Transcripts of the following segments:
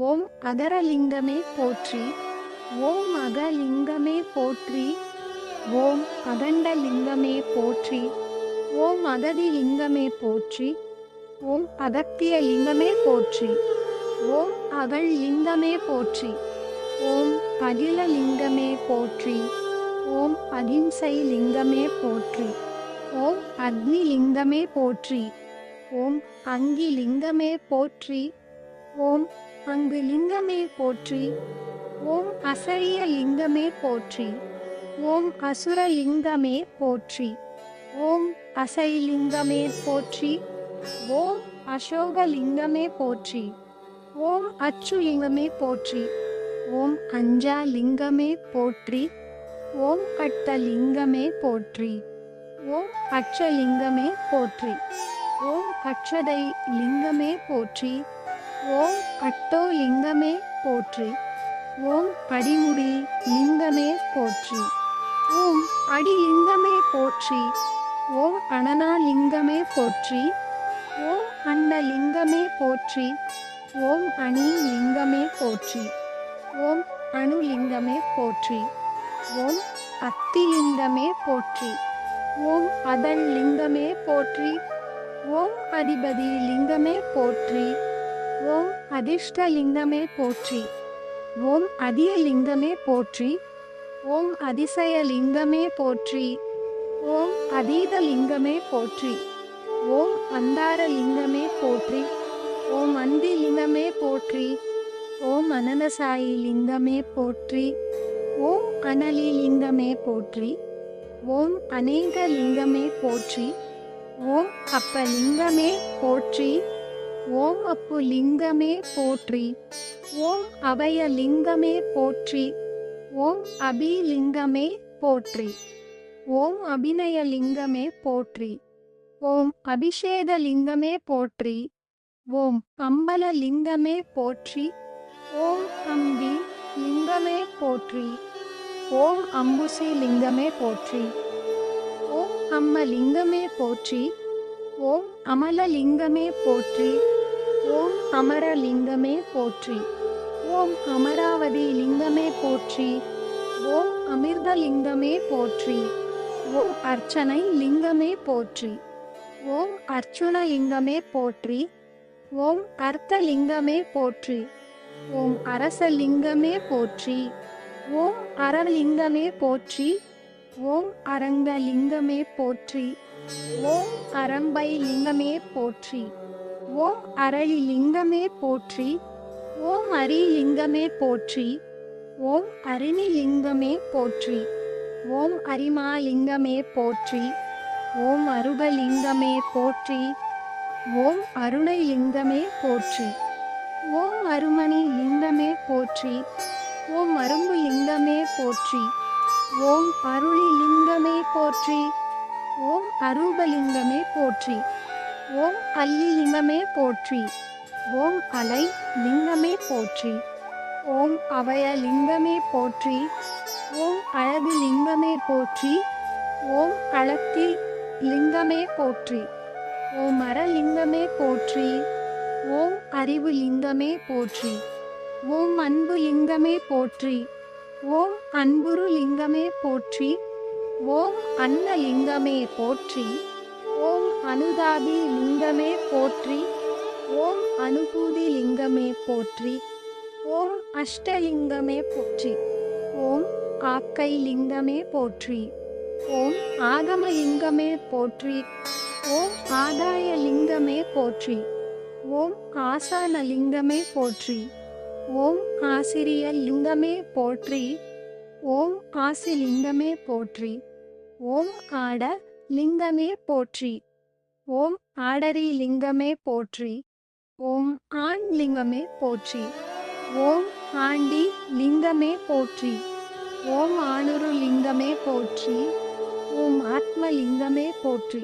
ஓம் அகரலிங்கமே போற்றி. ஓம் அகலிங்கமே போற்றி. ஓம் அகண்டலிங்கமே போற்றி. ஓம் அகதிலிங்கமே போற்றி. ஓம் அகத்திய லிங்கமே போற்றி. ஓம் அகல் லிங்கமே போற்றி. ஓம் அகிலலிங்கமே போற்றி. ஓம் அகிம்சை லிங்கமே போற்றி. ஓம் அக்னி லிங்கமே போற்றி. ஓம் அங்கி லிங்கமே போற்றி. ஓம் அங்கு லிங்கமே போற்றி. ஓம் அசரிய லிங்கமே போற்றி. ஓம் அசுர லிங்கமே போற்றி. ஓம் அசைலிங்கமே போற்றி. ஓம் அசோக லிங்கமே போற்றி. ஓம் அச்சுலிங்கமே போற்றி. ஓம் அஞ்சா லிங்கமே போற்றி. ஓம் அட்டலிங்கமே போற்றி. ஓம் அச்சலிங்கமே போற்றி. ஓம் அட்சதை லிங்கமே போற்றி. ஓம் அட்டோ லிங்கமே போற்றி. ஓம் அடிமுடி லிங்கமே போற்றி. ஓம் அடிலிங்கமே போற்றி. ஓம் அனனா லிங்கமே போற்றி. ஓம் அண்டலிங்கமே போற்றி. ஓம் அணி லிங்கமே போற்றி. ஓம் அணுலிங்கமே போற்றி. ஓம் அத்திலிங்கமே போற்றி. ஓம் அதன் லிங்கமே போற்றி. ஓம் அதிபதி லிங்கமே போற்றி. ஓம் அதிர்ஷ்டலிங்கமே போற்றி. ஓம் அதியலிங்கமே போற்றி. ஓம் அதிசயலிங்கமே போற்றி. ஓம் அதீதலிங்கமே போற்றி. ஓம் அந்தாரலிங்கமே போற்றி. ஓம் அந்திலிங்கமே போற்றி. ஓம் அனந்தசாயி லிங்கமே போற்றி. ஓம் அனலிலிங்கமே போற்றி. ஓம் அநேக லிங்கமே போற்றி. ஓம் அப்பலிங்கமே போற்றி. ஓம் அப்பு லிங்கமே போற்றி. ஓம் அபயலிங்கமே போற்றி. ஓம் அபிலிங்கமே போற்றி. ஓம் அபிநயலிங்கமே போற்றி. ஓம் அபிஷேகலிங்கமே போற்றி. ஓம் அம்பலலிங்கமே போற்றி. ஓம் அம்பி லிங்கமே போற்றி. ஓம் அம்புசி லிங்கமே போற்றி. ஓம் அம்மலிங்கமே போற்றி. ஓம் அமலலிங்கமே போற்றி. ஓம் அமரலிங்கமே போற்றி. ஓம் அமராவதி லிங்கமே போற்றி. ஓம் அமிர்தலிங்கமே போற்றி. ஓம் அர்ச்சனை லிங்கமே போற்றி. ஓம் அர்ச்சுனலிங்கமே போற்றி. ஓம் அர்த்தலிங்கமே போற்றி. ஓம் அரசலிங்கமே போற்றி. ஓம் அரலிங்கமே போற்றி. ஓம் அரங்கலிங்கமே போற்றி. ஓம் அரம்பை லிங்கமே போற்றி. ஓம் அரளிலிங்கமே போற்றி. ஓம் அரிலிங்கமே போற்றி. ஓம் அரிணிலிங்கமே போற்றி. ஓம் அரிமாலிங்கமே போற்றி. ஓம் அருகலிங்கமே போற்றி. ஓம் அருணைலிங்கமே போற்றி. ஓம் அருமணி லிங்கமே போற்றி. ஓம் அரும்பு லிங்கமே போற்றி. ஓம் அருளிலிங்கமே போற்றி. ஓம் அரூபலிங்கமே போற்றி. ஓம் அல்லிலிங்கமே போற்றி. ஓம் அலை லிங்கமே போற்றி. ஓம் அபயலிங்கமே போற்றி. ஓம் அழகு லிங்கமே போற்றி. ஓம் அளத்தி லிங்கமே போற்றி. ஓம் அரலிங்கமே போற்றி. ஓம் அறிவு லிங்கமே போற்றி. ஓம் அன்பு லிங்கமே போற்றி. ஓம் அன்புரு லிங்கமே போற்றி. ஓம் அன்னலிங்கமே போற்றி. ஓம் அனுதாபி லிங்கமே போற்றி. ஓம் அனுபூதி லிங்கமே போற்றி. ஓம் அஷ்டலிங்கமே போற்றி. ஓம் ஆக்கை லிங்கமே போற்றி. ஓம் ஆகமலிங்கமே போற்றி. ஓம் ஆதாய லிங்கமே போற்றி. ஓம் ஆசானலிங்கமே போற்றி. ஓம் ஆசிரிய லிங்கமே போற்றி. ஓம் ஆசிலிங்கமே போற்றி. ஓம் ஆட லிங்கமே போற்றி. ஓம் ஆடரி லிங்கமே போற்றி. ஓம் ஆண் லிங்கமே போற்றி. ஓம் ஆண்டி லிங்கமே போற்றி. ஓம் ஆணுரு லிங்கமே போற்றி. ஓம் ஆத்மலிங்கமே போற்றி.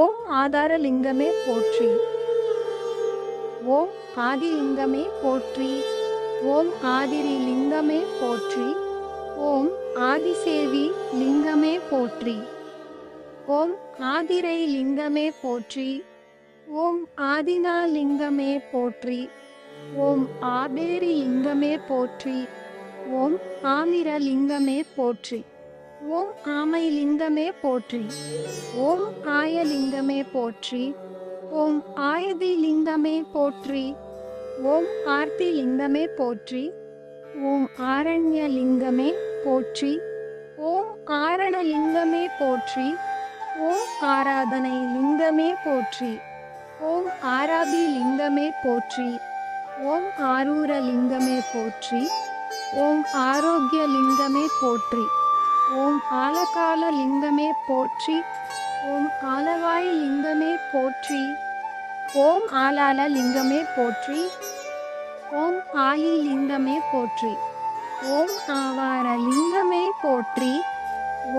ஓம் ஆதார லிங்கமே போற்றி. ஓம் ஆதிலிங்கமே போற்றி. ஓம் ஆதிரி லிங்கமே போற்றி. ஓம் ஆதிசேவி லிங்கமே போற்றி. ஓம் ஆதிரை லிங்கமே போற்றி. ஓம் ஆதினா லிங்கமே போற்றி. ஓம் ஆபேரி லிங்கமே போற்றி. ஓம் ஆமிர லிங்கமே போற்றி. ஓம் ஆமை லிங்கமே போற்றி. ஓம் ஆயலிங்கமே போற்றி. ஓம் ஆயதி லிங்கமே போற்றி. ஓம் ஆர்த்தி லிங்கமே போற்றி. ஓம் ஆரண்ய லிங்கமே போற்றி. ஓம் ஆரண லிங்கமே போற்றி. ஓம் ஆராதனை லிங்கமே போற்றி. ஓம் ஆராபி லிங்கமே போற்றி. ஓம் ஆரூர லிங்கமே போற்றி. ஓம் ஆரோக்கிய லிங்கமே போற்றி. ஓம் ஆலகால லிங்கமே போற்றி. ஓம் ஆலவாய் லிங்கமே போற்றி. ஓம் ஆலால லிங்கமே போற்றி. ஓம் ஆயி லிங்கமே போற்றி. ஓம் ஆவார லிங்கமே போற்றி.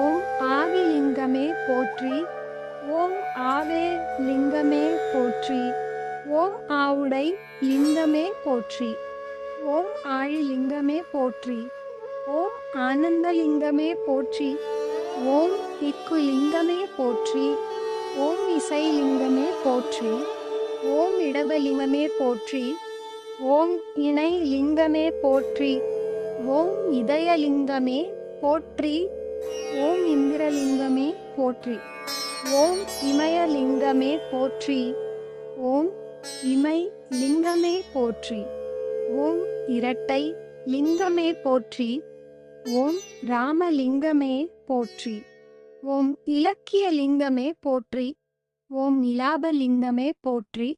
ஓம் ஆவி லிங்கமே போற்றி. ஓம் ஆவே லிங்கமே போற்றி. ஓம் ஆவுடை லிங்கமே போற்றி. ஓம் ஆழி லிங்கமே போற்றி. ஓம் ஆனந்த லிங்கமே போற்றி. ஓம் இக்கு லிங்கமே போற்றி. ஓம் இசை லிங்கமே போற்றி. ஓம் இடபலிங்கமே போற்றி. ஓம் இணை லிங்கமே போற்றி. ஓம் இதயலிங்கமே போற்றி. ஓம் இந்திரலிங்கமே போற்றி. ஓம் இமயலிங்கமே போற்றி. ஓம் இமை லிங்கமே போற்றி. ஓம் இரட்டை லிங்கமே போற்றி. ஓம் ராமலிங்கமே போற்றி. ஓம் இலக்கிய லிங்கமே போற்றி. ஓம் இலாபலிங்கமே போற்றி.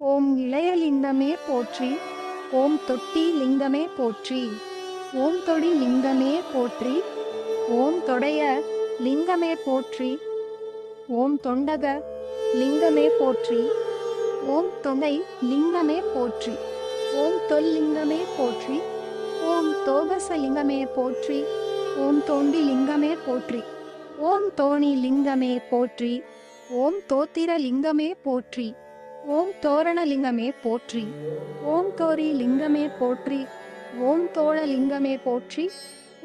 ஓம் இளையலிங்கமே போற்றி. ஓம் தொட்டி லிங்கமே போற்றி. ஓம் தொடி லிங்கமே போற்றி. ஓம் தொடைய லிங்கமே போற்றி. ஓம் தொண்டக லிங்கமே போற்றி. ஓம் தொகை லிங்கமே போற்றி. ஓம் தொல்லிங்கமே போற்றி. ஓம் தோபச லிங்கமே போற்றி. ஓம் தோண்டி லிங்கமே போற்றி. ஓம் தோணி லிங்கமே போற்றி. ஓம் தோத்திர லிங்கமே போற்றி. ஓம் தோரண லிங்கமே போற்றி. ஓம் தோரி லிங்கமே போற்றி. ஓம் தோழ லிங்கமே போற்றி.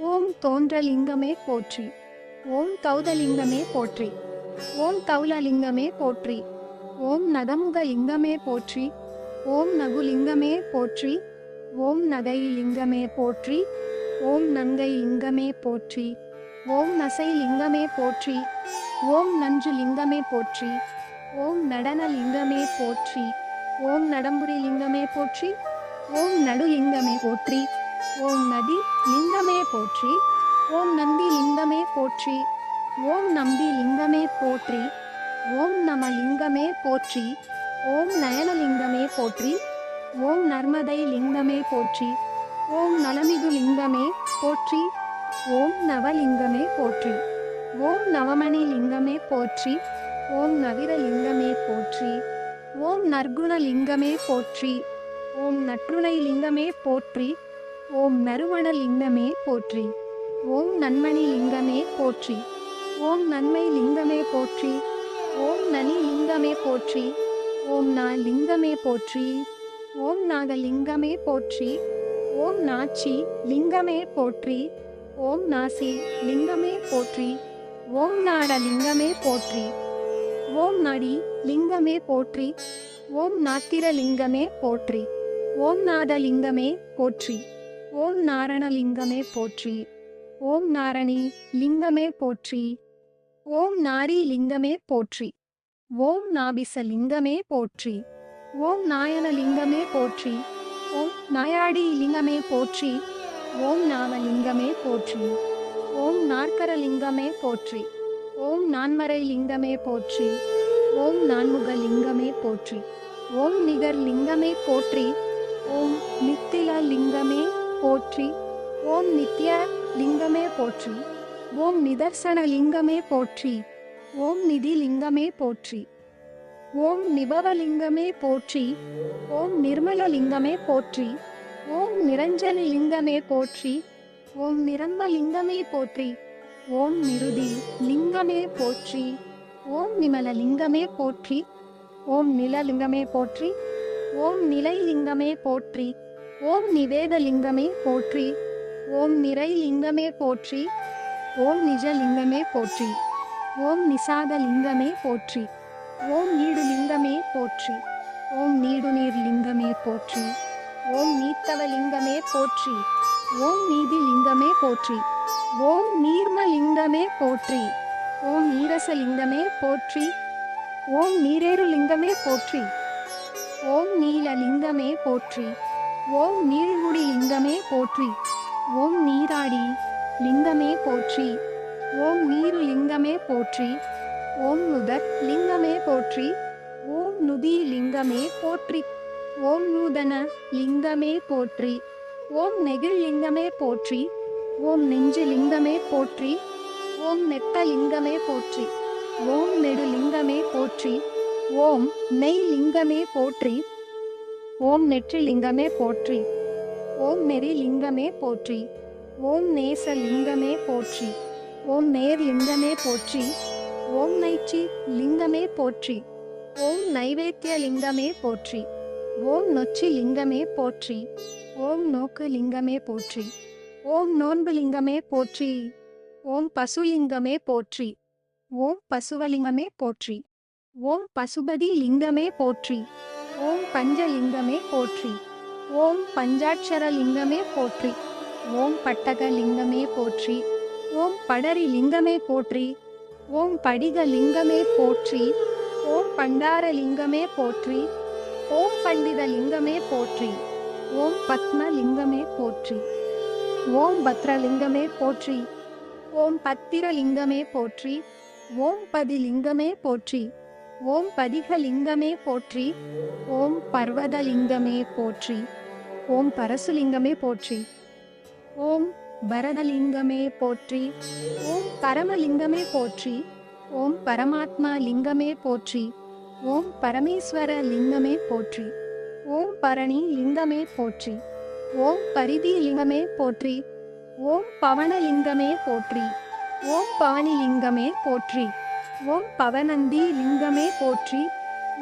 ஓம் தோன்ற லிங்கமே போற்றி. ஓம் தௌதலிங்கமே போற்றி. ஓம் தௌலலிங்கமே போற்றி. ஓம் நதமுக லிங்கமே போற்றி. ஓம் நகுலிங்கமே போற்றி. ஓம் நகை லிங்கமே போற்றி. ஓம் நங்கை லிங்கமே போற்றி. ஓம் நசை லிங்கமே போற்றி. ஓம் நஞ்சு லிங்கமே போற்றி. ஓம் நடன லிங்கமே போற்றி. ஓம் நடம்புரி லிங்கமே போற்றி. ஓம் நடு லிங்கமே போற்றி. ஓம் நதி லிங்கமே போற்றி. ஓம் நந்தி லிங்கமே போற்றி. ஓம் நம்பி லிங்கமே போற்றி. ஓம் நம லிங்கமே போற்றி. ஓம் நயனலிங்கமே போற்றி. ஓம் நர்மதை லிங்கமே போற்றி. ஓம் நலமிகு லிங்கமே போற்றி. ஓம் நவலிங்கமே போற்றி. ஓம் நவமணி லிங்கமே போற்றி. ஓம் நவிர லிங்கமே போற்றி. ஓம் நற்குண லிங்கமே போற்றி. ஓம் நற்றுணை லிங்கமே போற்றி. ஓம் நறுமண லிங்கமே போற்றி. ஓம் நன்மணி லிங்கமே போற்றி. ஓம் நன்மை லிங்கமே போற்றி. ஓம் நனி லிங்கமே போற்றி. ஓம் நா லிங்கமே போற்றி. ஓம் நாகலிங்கமே போற்றி. ஓம் நாச்சி லிங்கமே போற்றி. ஓம் நாசி லிங்கமே போற்றி. ஓம் நாட லிங்கமே போற்றி. ஓம் நடி லிங்கமே போற்றி. ஓம் நாத்திர லிங்கமே போற்றி. ஓம் நாதலிங்கமே போற்றி. ஓம் நாரணலிங்கமே போற்றி. ஓம் நாரணி லிங்கமே போற்றி. ஓம் நாரி லிங்கமே போற்றி. ஓம் நாபிச லிங்கமே போற்றி. ஓம் நாயன லிங்கமே போற்றி. ஓம் நாயாடி லிங்கமே போற்றி. ஓம் நாமலிங்கமே போற்றி. ஓம் நாற்கர லிங்கமே போற்றி. ஓம் நான்மறை லிங்கமே போற்றி. ஓம் நான்முக லிங்கமே போற்றி. ஓம் நிகர் லிங்கமே போற்றி. ஓம் நித்தில லிங்கமே போற்றி. ஓம் நித்ய லிங்கமே போற்றி. ஓம் நிதர்சன லிங்கமே போற்றி. ஓம் நிதி லிங்கமே போற்றி. ஓம் நிபவலிங்கமே போற்றி. ஓம் நிர்மல லிங்கமே போற்றி. ஓம் நிரஞ்சன லிங்கமே போற்றி. ஓம் நிரம்ப லிங்கமே போற்றி. ஓம் நிருதி லிங்கமே போற்றி. ஓம் நிமல லிங்கமே போற்றி. ஓம் நிலலிங்கமே போற்றி. ஓம் நிலை லிங்கமே போற்றி. ஓம் நிவேத லிங்கமே போற்றி. ஓம் நிறை லிங்கமே போற்றி. ஓம் நிஜ லிங்கமே போற்றி. ஓம் நிசாத லிங்கமே போற்றி. ஓம் நீடு லிங்கமே போற்றி. ஓம் நீடுநீர் லிங்கமே போற்றி. ஓம் நீத்தவ லிங்கமே போற்றி. ஓம் நீதி லிங்கமே போற்றி. ஓம் நீர்ம லிங்கமே போற்றி. ஓம் நீரச லிங்கமே போற்றி. ஓம் நீரேறு லிங்கமே போற்றி. ஓம் நீல லிங்கமே போற்றி. ஓம் நீழ்முடி லிங்கமே போற்றி. ஓம் நீராடி லிங்கமே போற்றி. ஓம் நீரு லிங்கமே போற்றி. ஓம் நுதர் லிங்கமே போற்றி. ஓம் நுதி லிங்கமே போற்றி. ஓம் நூதன லிங்கமே போற்றி. ஓம் நெகிழ் லிங்கமே போற்றி. ஓம் நெஞ்சு லிங்கமே போற்றி. ஓம் நெட்ட லிங்கமே போற்றி. ஓம் நெடு லிங்கமே போற்றி. ஓம் நெய் லிங்கமே போற்றி. ஓம் நெற்றி லிங்கமே போற்றி. ஓம் நெறி லிங்கமே போற்றி. ஓம் நேச லிங்கமே போற்றி. ஓம் நேர் லிங்கமே போற்றி. ஓம் நைச்சி லிங்கமே போற்றி. ஓம் நைவேத்திய லிங்கமே போற்றி. ஓம் நொச்சி லிங்கமே போற்றி. ஓம் நோக்கு லிங்கமே போற்றி. ஓம் நோன்பு லிங்கமே போற்றி. ஓம் பசுலிங்கமே போற்றி. ஓம் பசுவலிங்கமே போற்றி. ஓம் பசுபதி லிங்கமே போற்றி. ஓம் பஞ்சலிங்கமே போற்றி. ஓம் பஞ்சாட்சர லிங்கமே போற்றி. ஓம் பட்டக லிங்கமே போற்றி. ஓம் படரி லிங்கமே போற்றி. ஓம் படிக லிங்கமே போற்றி. ஓம் பண்டார லிங்கமே போற்றி. ஓம் பண்டித லிங்கமே போற்றி. ஓம் பத்ம லிங்கமே போற்றி. ஓம் பத்ரலிங்கமே போற்றி. ஓம் பத்திர லிங்கமே போற்றி. ஓம் பதி லிங்கமே போற்றி. ஓம் பதிக லிங்கமே போற்றி. ஓம் பர்வத லிங்கமே போற்றி. ஓம் பரசுலிங்கமே போற்றி. ஓம் பரதலிங்கமே போற்றி. ஓம் பரமலிங்கமே போற்றி. ஓம் பரமாத்மா லிங்கமே போற்றி. ஓம் பரமேஸ்வர லிங்கமே போற்றி. ஓம் பரணி லிங்கமே போற்றி. ஓம் பரிதி லிங்கமே போற்றி. ஓம் பவனலிங்கமே போற்றி. ஓம் பவனி லிங்கமே போற்றி. ஓம் பவனந்தி லிங்கமே போற்றி.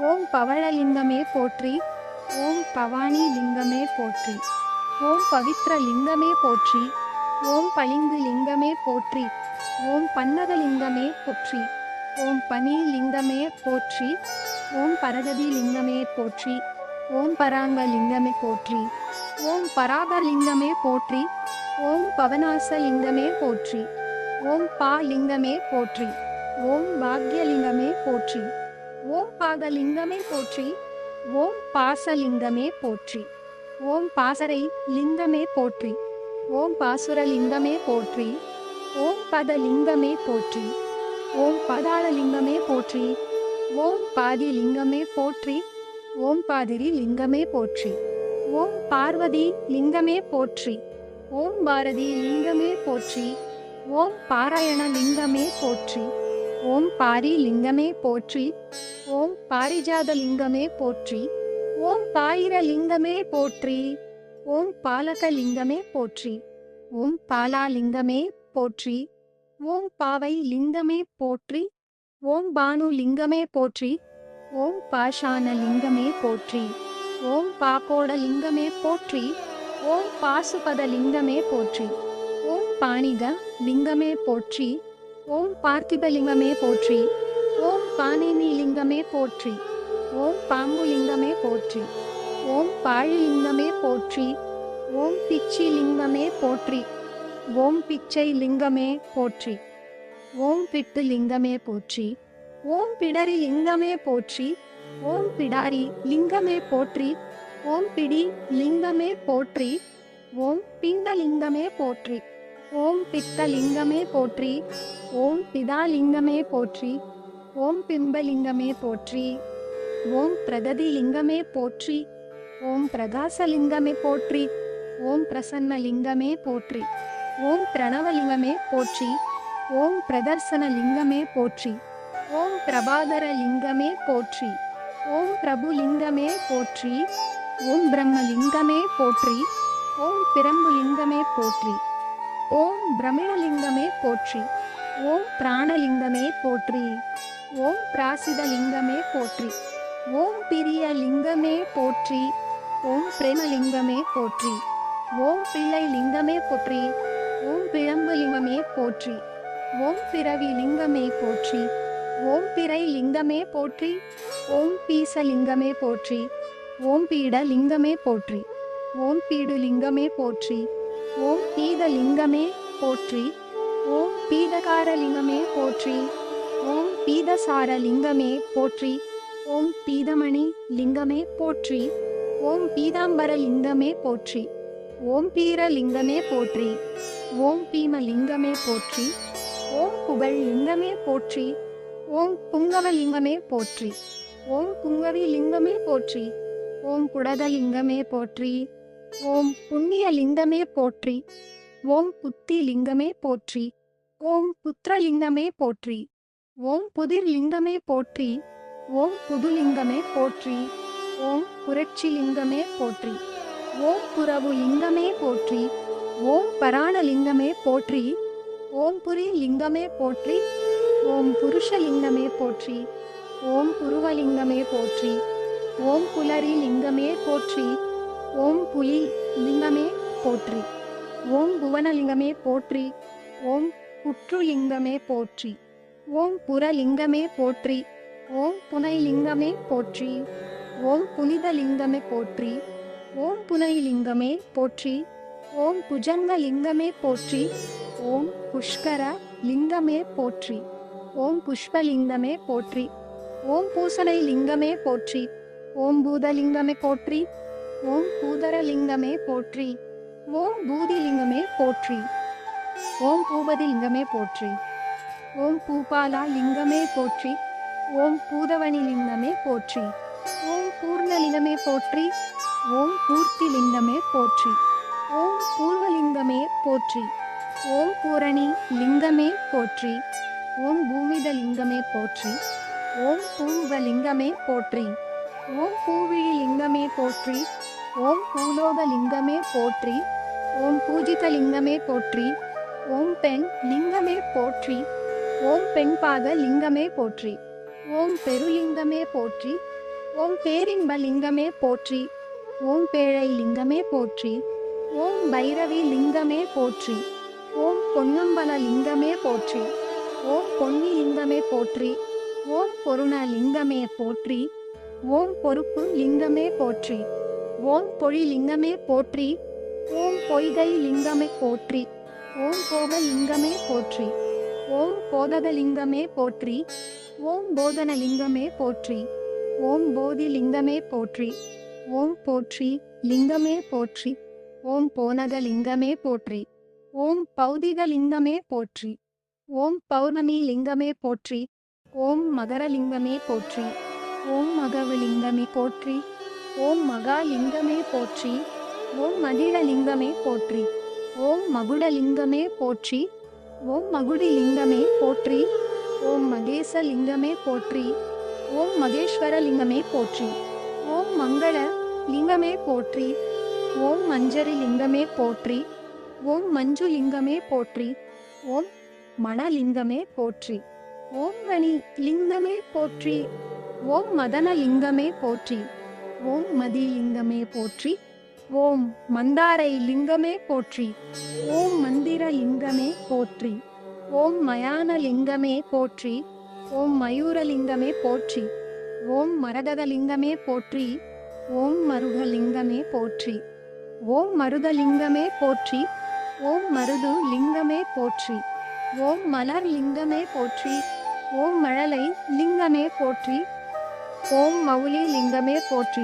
ஓம் பவழலிங்கமே போற்றி. ஓம் பவானி லிங்கமே போற்றி. ஓம் பவித்ர லிங்கமே போற்றி. ஓம் பளிங்கு லிங்கமே போற்றி. ஓம் பன்னக லிங்கமே போற்றி. ஓம் பனி லிங்கமே போற்றி. ஓம் பரகதி லிங்கமே போற்றி. ஓம் பராங்க லிங்கமே போற்றி. ஓம் பராக லிங்கமே போற்றி. ஓம் பவனாச லிங்கமே போற்றி. ஓம் பா லிங்கமே போற்றி. ஓம் பாக்யலிங்கமே போற்றி. ஓம் பாகலிங்கமே போற்றி. ஓம் பாசலிங்கமே போற்றி. ஓம் பாசறை லிங்கமே போற்றி. ஓம் பாசுரலிங்கமே போற்றி. ஓம் பதலிங்கமே போற்றி. ஓம் பாதாளலிங்கமே போற்றி. ஓம் பாதி லிங்கமே போற்றி. ஓம் பாதிரி லிங்கமே போற்றி. ஓம் பார்வதி லிங்கமே போற்றி. ஓம் பாரதி லிங்கமே போற்றி. ஓம் பாராயண லிங்கமே போற்றி. ஓம் பாரி லிங்கமே போற்றி. ஓம் பாரிஜாத லிங்கமே போற்றி. ஓம் பாயிர லிங்கமே போற்றி. ஓம் பாலக லிங்கமே போற்றி. ஓம் பாலா லிங்கமே போற்றி. ஓம் பாவை லிங்கமே போற்றி. ஓம் பானு லிங்கமே போற்றி. ஓம் பாஷான லிங்கமே போற்றி. ஓம் பாகோட லிங்கமே போற்றி. ஓம் பாசுபத லிங்கமே போற்றி. ஓம் பாணிக லிங்கமே போற்றி. ஓம் பார்த்திப லிங்கமே போற்றி. ஓம் பாணினி லிங்கமே போற்றி. ஓம் பாம்பு லிங்கமே போற்றி. ஓம் பாழி லிங்கமே போற்றி. ஓம் பிச்சி லிங்கமே போற்றி. ஓம் பிச்சை லிங்கமே போற்றி. ஓம் பிட்டு லிங்கமே போற்றி. ஓம் பிடரி லிங்கமே போற்றி. ஓம் பிடாரி லிங்கமே போற்றி. ஓம் பிடி லிங்கமே போற்றி. ஓம் பிண்டலிங்கமே போற்றி. ஓம் பித்தலிங்கமே போற்றி. ஓம் பிதாலிங்கமே போற்றி. ஓம் பிம்பலிங்கமே போற்றி. ஓம் பிரகதி லிங்கமே போற்றி. ஓம் பிரகாசலிங்கமே போற்றி. ஓம் பிரசன்ன லிங்கமே போற்றி. ஓம் பிரணவலிங்கமே போற்றி. ஓம் பிரதர்சன லிங்கமே போற்றி. ஓம் பிரபாகர லிங்கமே போற்றி. ஓம் பிரபுலிங்கமே போற்றி. ஓம் பிரம்மலிங்கமே போற்றி. ஓம் பிரம்புலிங்கமே போற்றி. ஓம் பிரமிழலிங்கமே போற்றி. ஓம் பிராணலிங்கமே போற்றி. ஓம் பிராசிதலிங்கமே போற்றி. ஓம் பிரிய லிங்கமே போற்றி. ஓம் பிரேமலிங்கமே போற்றி. ஓம் பிள்ளை லிங்கமே போற்றி. ஓம் பிழம்பு லிங்கமே போற்றி. ஓம் பிறவி லிங்கமே போற்றி. ஓம் பிறை லிங்கமே போற்றி. ஓம் பீச லிங்கமே போற்றி. ஓம் பீட லிங்கமே போற்றி. ஓம் பீடு லிங்கமே போற்றி. ஓம் பீத லிங்கமே போற்றி. ஓம் பீதகார லிங்கமே போற்றி. ஓம் பீதசார லிங்கமே போற்றி. ஓம் பீதமணி லிங்கமே போற்றி. ஓம் பீதாம்பர லிங்கமே போற்றி. ஓம் பீர லிங்கமே போற்றி. ஓம் பீம லிங்கமே போற்றி. ஓம் புகழ் லிங்கமே போற்றி. ஓம் புங்கவ லிங்கமே போற்றி. ஓம் புங்கவி லிங்கமே போற்றி. ஓம் புடத லிங்கமே போற்றி. ஓம் புண்ணிய லிங்கமே போற்றி. ஓம் புத்தி லிங்கமே போற்றி. ஓம் புத்திர லிங்கமே போற்றி. ஓம் புதிர் லிங்கமே போற்றி. ஓம் புதுலிங்கமே போற்றி. ஓம் புரட்சி லிங்கமே போற்றி. ஓம் புறவு லிங்கமே போற்றி. ஓம் பராண லிங்கமே போற்றி. ஓம் புரி லிங்கமே போற்றி. ஓம் புருஷ லிங்கமே போற்றி. ஓம் புருவலிங்கமே போற்றி. ஓம் புலரி லிங்கமே போற்றி. ஓம் புலி லிங்கமே போற்றி. ஓம் புவனலிங்கமே போற்றி. ஓம் புற்றுலிங்கமே போற்றி. ஓம் புறலிங்கமே போற்றி. ஓம் புனைலிங்கமே போற்றி. ஓம் புனித லிங்கமே போற்றி. ஓம் புனைலிங்கமே போற்றி. ஓம் புஜங்க லிங்கமே போற்றி. ஓம் புஷ்கர லிங்கமே போற்றி. ஓம் புஷ்பலிங்கமே போற்றி. ஓம் பூசனை லிங்கமே போற்றி. ஓம் பூதலிங்கமே போற்றி. ஓம் பூதரலிங்கமே போற்றி. ஓம் பூதிலிங்கமே போற்றி. ஓம் பூபதி லிங்கமே போற்றி. ஓம் பூபாலா லிங்கமே போற்றி. ஓம் பூதவனி லிங்கமே போற்றி. ஓம் பூர்ணலிங்கமே போற்றி. ஓம் பூர்த்தி லிங்கமே போற்றி. ஓம் பூர்வலிங்கமே போற்றி. ஓம் பூரணி லிங்கமே போற்றி. ஓம் பூமித லிங்கமே போற்றி. ஓம் பூவலிங்கமே போற்றி. ஓம் பூவிழி லிங்கமே போற்றி. ஓம் பூலோக லிங்கமே போற்றி. ஓம் பூஜித லிங்கமே போற்றி. ஓம் பெண் லிங்கமே போற்றி. ஓம் பெண்பாத லிங்கமே போற்றி. ஓம் பெருலிங்கமே போற்றி. ஓம் பேரின்ப லிங்கமே போற்றி. ஓம் பேழை லிங்கமே போற்றி. ஓம் பைரவி லிங்கமே போற்றி. ஓம் பொன்னம்பல லிங்கமே போற்றி. ஓம் பொன்னி லிங்கமே போற்றி. ஓம் பொருண லிங்கமே போற்றி. ஓம் பொறுப்பு லிங்கமே போற்றி. ஓம் பொழி லிங்கமே போற்றி. ஓம் பொய்கை லிங்கமே போற்றி. ஓம் போக லிங்கமே போற்றி. ஓம் போதக லிங்கமே போற்றி. ஓம் போதன லிங்கமே போற்றி. ஓம் போதி லிங்கமே போற்றி. ஓம் போற்றி லிங்கமே போற்றி. ஓம் போனக லிங்கமே போற்றி. ஓம் பௌதிக லிங்கமே போற்றி. ஓம் பௌர்ணமி லிங்கமே போற்றி. ஓம் மகர லிங்கமே போற்றி. ஓம் மகவு லிங்கமே போற்றி. ஓம் மகா லிங்கமே போற்றி. ஓம் மகிழ லிங்கமே போற்றி. ஓம் மகுட லிங்கமே போற்றி. ஓம் மகுடி லிங்கமே போற்றி. ஓம் மகேச லிங்கமே போற்றி. ஓம் மகேஸ்வர லிங்கமே போற்றி. ஓம் மங்கள லிங்கமே போற்றி. ஓம் மஞ்சரி லிங்கமே போற்றி. ஓம் மஞ்சு லிங்கமே போற்றி. ஓம் மணலிங்கமே போற்றி. ஓம் மணி லிங்கமே போற்றி. ஓம் மதன லிங்கமே போற்றி. ஓம் மதி லிங்கமே போற்றி. ஓம் மந்தாரை லிங்கமே போற்றி. ஓம் மந்திர லிங்கமே போற்றி. ஓம் மயான லிங்கமே போற்றி. ஓம் மயூர லிங்கமே போற்றி. ஓம் மரகத லிங்கமே போற்றி. ஓம் மருக லிங்கமே போற்றி. ஓம் மருத லிங்கமே போற்றி. ஓம் மருது லிங்கமே போற்றி. ஓம் மலர் லிங்கமே போற்றி. ஓம் மழலை லிங்கமே போற்றி. ஓம் மௌலி லிங்கமே போற்றி.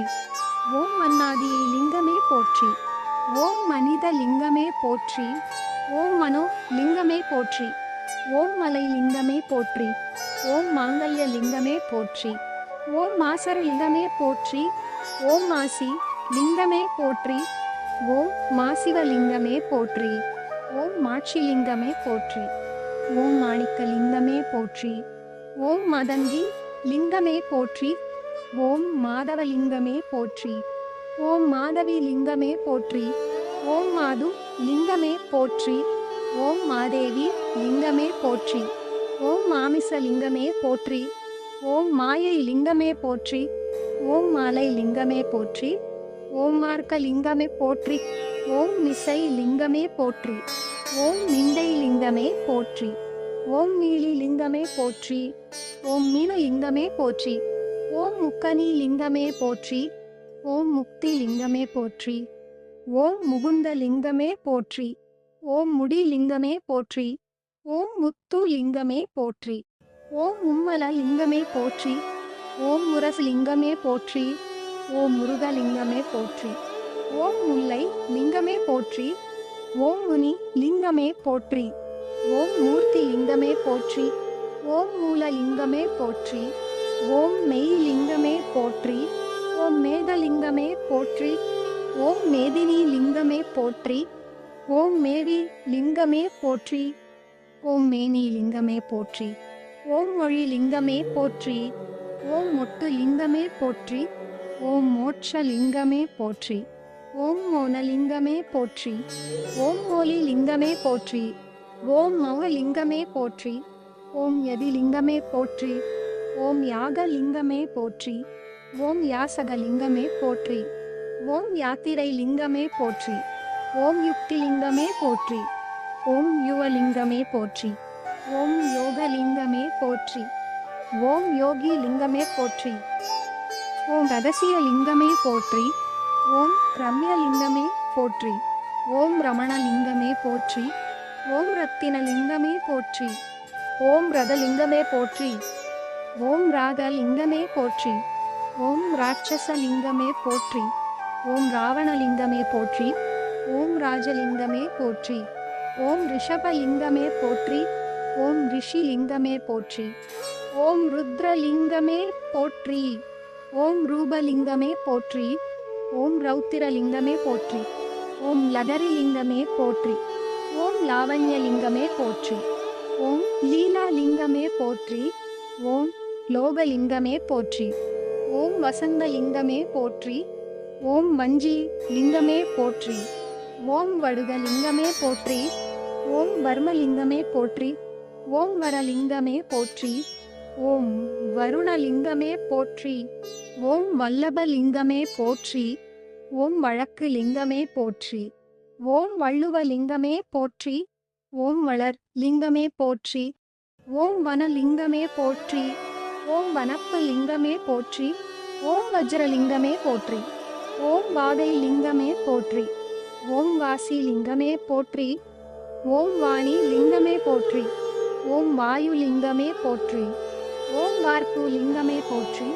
ஓம் மன்னாதி லிங்கமே போற்றி. ஓம் மனித லிங்கமே போற்றி. ஓம் மனோ லிங்கமே போற்றி. ஓம் மலை லிங்கமே போற்றி. ஓம் மாங்கல்ய லிங்கமே போற்றி. ஓம் மாசர லிங்கமே போற்றி. ஓம் மாசி லிங்கமே போற்றி. ஓம் மாசிவ லிங்கமே போற்றி. ஓம் மாட்சி லிங்கமே போற்றி. ஓம் மாணிக்க லிங்கமே போற்றி. ஓம் மதங்கி லிங்கமே போற்றி. ஓம் மாதவ லிங்கமே போற்றி. ஓம் மாதவி லிங்கமே போற்றி. ஓம் மாது லிங்கமே போற்றி. ஓம் மாதேவி லிங்கமே போற்றி. ஓம் மாமிச லிங்கமே போற்றி. ஓம் மாயை லிங்கமே போற்றி. ஓம் மாலை லிங்கமே போற்றி. ஓம் மார்க்க லிங்கமே போற்றி. ஓம் மிசை லிங்கமே போற்றி. ஓம் நிந்தை லிங்கமே போற்றி. ஓம் நீலி லிங்கமே போற்றி. ஓம் மீன லிங்கமே போற்றி. ஓம் முக்கனி லிங்கமே போற்றி. ஓம் முக்தி லிங்கமே போற்றி. ஓம் முகுந்த லிங்கமே போற்றி. ஓம் முடி லிங்கமே போற்றி. ஓம் முத்து லிங்கமே போற்றி. ஓம் மும்மல லிங்கமே போற்றி. ஓம் முரசு லிங்கமே போற்றி. ஓம் முருகலிங்கமே போற்றி. ஓம் முல்லை லிங்கமே போற்றி. ஓம் முனி லிங்கமே போற்றி. ஓம் மூர்த்தி லிங்கமே போற்றி. ஓம் மூல லிங்கமே போற்றி. ஓம் மெய் லிங்கமே போற்றி. ஓம் மேகலிங்கமே போற்றி. ஓம் மேதினி லிங்கமே போற்றி. ஓம் மேவி லிங்கமே போற்றி. ஓம் மேனி லிங்கமே போற்றி. ஓம் மொழி லிங்கமே போற்றி. ஓம் மொட்டு லிங்கமே போற்றி. ஓம் மோட்ச லிங்கமே போற்றி. ஓம் மோனலிங்கமே போற்றி. ஓம் மோலி லிங்கமே போற்றி. ஓம் மௌலிங்கமே போற்றி. ஓம் யதிலிங்கமே போற்றி. ஓம் யாகலிங்கமே போற்றி. ஓம் யாசகலிங்கமே போற்றி. ஓம் யாத்திரை லிங்கமே போற்றி. ஓம் யுக்திலிங்கமே போற்றி. ஓம் யுவலிங்கமே போற்றி. ஓம் யோகலிங்கமே போற்றி. ஓம் யோகி லிங்கமே போற்றி. ஓம் ரகசிய லிங்கமே போற்றி. ஓம் ரம்யலிங்கமே போற்றி. ஓம் ரமணலிங்கமே போற்றி. ஓம் ரத்தினலிங்கமே போற்றி. ஓம் ரதலிங்கமே போற்றி. ஓம் ராகலிங்கமே போற்றி. ஓம் ராட்சசலிங்கமே போற்றி. ஓம் ராவணலிங்கமே போற்றி. ஓம் ராஜலிங்கமே போற்றி. ஓம் ரிஷபலிங்கமே போற்றி. ஓம் ரிஷிலிங்கமே போற்றி. ஓம் ருத்ரலிங்கமே போற்றி. ஓம் ரூபலிங்கமே போற்றி. ஓம் ரௌத்திரலிங்கமே போற்றி. ஓம் லகரிலிங்கமே போற்றி. ஓம் லாவண்யலிங்கமே போற்றி. ஓம் லீலாலிங்கமே போற்றி. ஓம் லோகலிங்கமே போற்றி. ஓம் வசந்தலிங்கமே போற்றி. ஓம் வஞ்சி லிங்கமே போற்றி. ஓம் வடுகலிங்கமே போற்றி. ஓம் வர்மலிங்கமே போற்றி. ஓம் வரலிங்கமே போற்றி. ஓம் வருணலிங்கமே போற்றி. ஓம் வல்லபலிங்கமே போற்றி. ஓம் வழக்கு லிங்கமே போற்றி. ஓம் வள்ளுவலிங்கமே போற்றி. ஓம் வளர் லிங்கமே போற்றி. ஓம் வனலிங்கமே போற்றி. ஓம் வனப்பு லிங்கமே போற்றி. ஓம் வஜ்ரலிங்கமே போற்றி. ஓம் வாதை லிங்கமே போற்றி. ஓம் வாசி லிங்கமே போற்றி. ஓம் வாணி லிங்கமே போற்றி. ஓம் வாயு லிங்கமே போற்றி. ஓம் வார்ப்பு லிங்கமே போற்றி.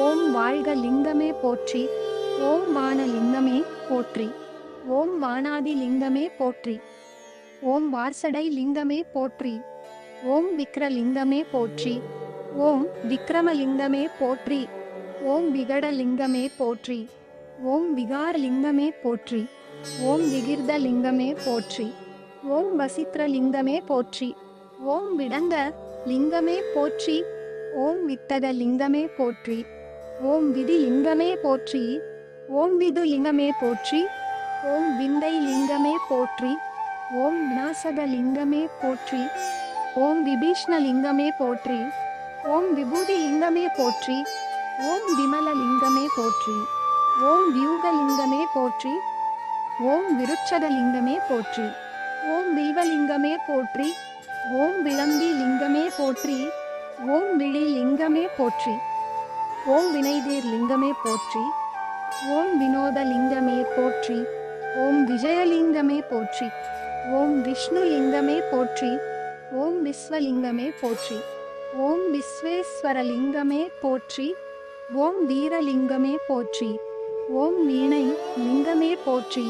ஓம் வாழ்க லிங்கமே போற்றி. ஓம் வான லிங்கமே போற்றி. ஓம் வானாதி லிங்கமே போற்றி. ஓம் வார்சடை லிங்கமே போற்றி. ஓம் விக்ரலிங்கமே போற்றி. ஓம் விக்ரமலிங்கமே போற்றி. ஓம் விகடலிங்கமே போற்றி. ஓம் விகாரலிங்கமே போற்றி. ஓம் விகிர்தலிங்கமே போற்றி. ஓம் வசித்ரலிங்கமே போற்றி. ஓம் விடங்க லிங்கமே போற்றி. ஓம் வித்தக லிங்கமே போற்றி. ஓம் விதி லிங்கமே போற்றி. ஓம் விது லிங்கமே போற்றி. ஓம் விந்தை லிங்கமே போற்றி. ஓம் விநாசக லிங்கமே போற்றி. ஓம் விபீஷ்ண லிங்கமே போற்றி. ஓம் விபூதி லிங்கமே போற்றி. ஓம் விமல லிங்கமே போற்றி. ஓம் வியூக லிங்கமே போற்றி. ஓம் விருட்சக லிங்கமே போற்றி. ஓம் வில்வலிங்கமே போற்றி. ஓம் விளம்பி லிங்கமே போற்றி. ஓம் விழி லிங்கமே போற்றி. ஓம் வினைதீர் லிங்கமே போற்றி. ஓம் வினோத லிங்கமே போற்றி. ஓம் விஜயலிங்கமே போற்றி. ஓம் விஷ்ணு லிங்கமே போற்றி. ஓம் விஸ்வலிங்கமே போற்றி. ஓம் விஸ்வேஸ்வரலிங்கமே போற்றி. ஓம் வீரலிங்கமே போற்றி. ஓம் வீணை லிங்கமே போற்றி.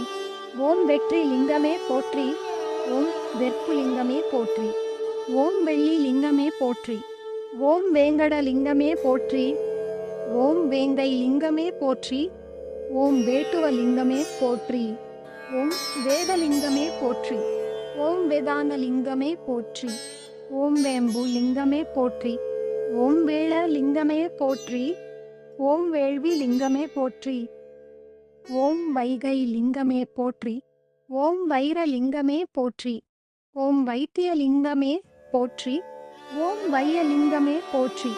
ஓம் வெற்றி லிங்கமே போற்றி. ஓம் வெற்புலிங்கமே போற்றி. ஓம் வெள்ளி லிங்கமே போற்றி. ஓம் வேங்கடலிங்கமே போற்றி. ஓம் வேங்கை லிங்கமே போற்றி. ஓம் வேட்டுவலிங்கமே போற்றி. ஓம் வேதலிங்கமே போற்றி. ஓம் வேதாந்தலிங்கமே போற்றி. ஓம் வேம்பு லிங்கமே போற்றி. ஓம் வேள லிங்கமே போற்றி. ஓம் வேள்வி லிங்கமே போற்றி. ஓம் வைகை லிங்கமே போற்றி. ஓம் வைரலிங்கமே போற்றி. ஓம் வைத்தியலிங்கமே போற்றி. ஓம் வையலிங்கமே போற்றி.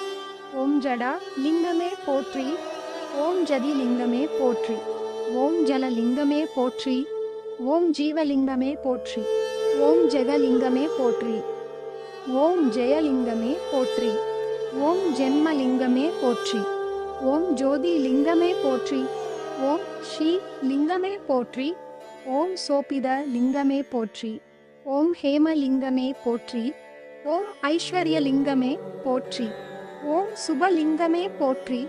ஓம் ஜடா லிங்கமே போற்றி. ஓம் ஜதிலிங்கமே போற்றி. ஓம் ஜலலிங்கமே போற்றி. ஓம் ஜீவலிங்கமே போற்றி. ஓம் ஜெகலிங்கமே போற்றி. ஓம் ஜெயலிங்கமே போற்றி. ஓம் ஜென்மலிங்கமே போற்றி. ஓம் ஜோதி லிங்கமே போற்றி. ஓம் ஸ்ரீ லிங்கமே போற்றி. ஓம் சோபித லிங்கமே போற்றி. ஓம் ஹேமலிங்கமே போற்றி. ஓம் ஐஸ்வர்ய லிங்கமே போற்றி. ஓம் சுபலிங்கமே போற்றி.